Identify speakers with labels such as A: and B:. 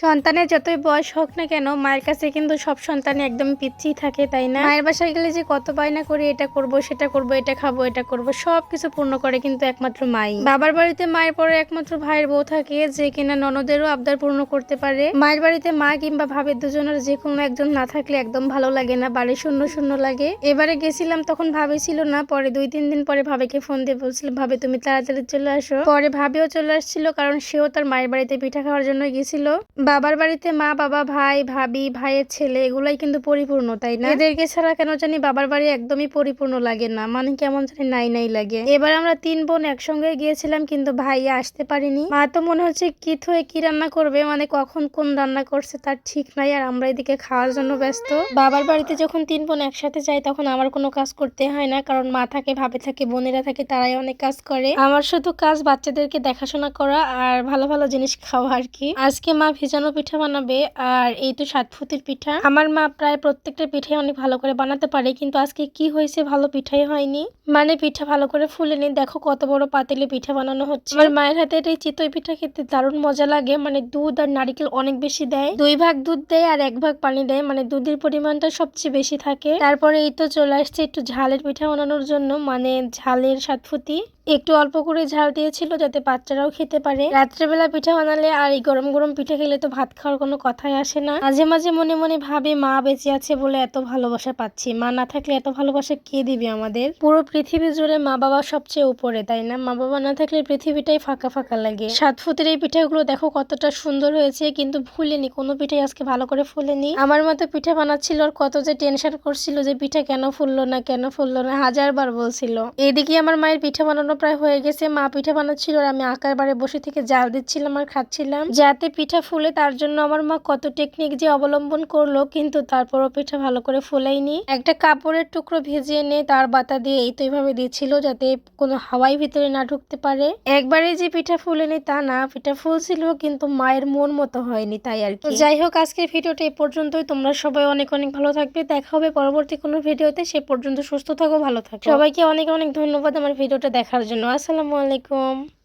A: সন্তানের যতই বয়স হোক না কেন মায়ের কাছে কিন্তু সব সন্তানই একদম পিচ্ছিই থাকে, তাই না? মায়ের বাসায় গেলে যে কত বায়না করি, এটা করব সেটা করব, এটা খাবো এটা করব, সবকিছু পূর্ণ করে কিন্তু একমাত্র মাই। বাবার বাড়িতে মায়ের পরে একমাত্র ভাইয়ের বউ থাকে যে কিনা ননদেরও আবদার পূর্ণ করতে পারে। মায়ের বাড়িতে মা কিংবা ভাবের দুজনের যে কোনো একজন না থাকলে একদম ভালো লাগে না, বাড়ি শূন্য শূন্য লাগে। এবারে গেছিলাম তখন ভাবি ছিল না, পরে 2-3 দিন পরে ভাবিকে ফোন দিয়ে বলছিলাম ভাবি তুমি তাড়াতাড়ি চলে আসো। পরে ভাবিও চলে আসছিল, কারণ সেও তার মায়ের বাড়িতে পিঠা খাওয়ার জন্য গেছিল। বাবার বাড়িতে মা, বাবা, ভাই, ভাবি, ভাইয়ের ছেলে এগুলাই কিন্তু পরিপূর্ণ, তাই না? এদেরকে ছাড়া কেন জানি বাবার বাড়ি একদমই পরিপূর্ণ লাগে না, মানে কেমন জানি নাই নাই লাগে। এবার আমরা 3 বোন একসঙ্গে গিয়েছিলাম, কিন্তু ভাইয়া আসতে পারিনি। মা তো মনে হচ্ছে কি থয়ে কি রান্না করবে, মানে কখন কোন রান্না করছে তার ঠিক নাই, আর আমরা এদিকে খাওয়ার জন্য ব্যস্ত। বাবার বাড়িতে যখন 3 বোন একসাথে যাই তখন আমার কোনো কাজ করতে হয় না, কারণ মা থাকে, ভাবে থাকে, বোনেরা থাকে, তারাই অনেক কাজ করে। আমার শুধু কাজ বাচ্চাদেরকে দেখাশোনা করা আর ভালো ভালো জিনিস খাওয়া আর কি। আজকে মা ভেজানো পিঠা বানাবে, আর এই তো সাতফুতির পিঠা। আমার মা প্রায় প্রত্যেকটা পিঠাই অনেক ভালো করে বানাতে পারে, কিন্তু আজকে কি হয়েছে, ভালো পিঠাই হয়নি, মানে পিঠা ভালো করে ফুলেনি। দেখো কত বড় পাতিলে পিঠা বানানো হচ্ছে। আমার মায়ের হাতে এই চিতই পিঠা খেতে দারুণ মজা লাগে, মানে দুধ আর নারিকেল অনেক বেশি দেয়, 2 ভাগ দুধ দেয় আর 1 ভাগ পানি দেয়, মানে দুধের পরিমাণটা সবচেয়ে বেশি থাকে। তারপরে এই তো চলে আসছে একটু ঝালের পিঠা বানানোর জন্য, মানে ঝালের সাতফুতি। একটু অল্প করে ঝাল দিয়েছিল যাতে বাচ্চারাও খেতে পারে। রাত্রেবেলা পিঠা বানালে আর এই গরম গরম পিঠা খেলে তো ভাত খাওয়ার কোনো কথাই আসে না। মাঝে মাঝে মনে মনে ভাবে মা বেঁচে আছে বলে এত ভালোবাসা পাচ্ছি, মা না থাকলে এত ভালোবাসা কে দিবে আমাদের? পুরো পৃথিবী জুড়ে মা বাবা সবচেয়ে উপরে, তাই না? মা বাবা না থাকলে পৃথিবীটাই ফাঁকা ফাঁকা লাগে। সাতফুতির এই পিঠাগুলো দেখো কতটা সুন্দর হয়েছে, কিন্তু ফুলেনি, কোনো পিঠাই আজকে ভালো করে ফুলেনি। আমার মতো পিঠা বানাচ্ছিল আর কত যে টেনশন করছিল যে পিঠা কেন ফুললো না, কেন ফুললো না, 1000 বার বলছিল। এদিকে আমার মায়ের পিঠা বানানো প্রায় হয়ে গেছে। মা পিঠা বানাচ্ছিল আর আমি আকার বারে বসে থেকে জাল দিচ্ছিলাম আর খাচ্ছিলাম যাতে পিঠা ফুলে। তার জন্য আমার মা কত টেকনিক যে অবলম্বন করলো, কিন্তু তারপরও পিঠা ভালো করে ফুলাইনি। একটা কাপড়ের টুকরো ভেজে এনে তার বাতা দিয়ে এই তো এইভাবে দিচ্ছিল যাতে কোনো হাওয়াই ভিতরে না ঢুকতে পারে। একবারে যে পিঠা ফুলেনি তা না, পিঠা ফুলছিল কিন্তু মায়ের মন মতো হয়নি, তাই আর কি। যাই হোক, আজকের ভিডিওটা এই পর্যন্তই। তোমরা সবাই অনেক অনেক ভালো থাকবে, দেখা হবে পরবর্তী কোনো ভিডিওতে। সে পর্যন্ত সুস্থ থাকো, ভালো থাকো। সবাইকে অনেক অনেক ধন্যবাদ আমার ভিডিওটা দেখার জন্য। আসসালামু আলাইকুম।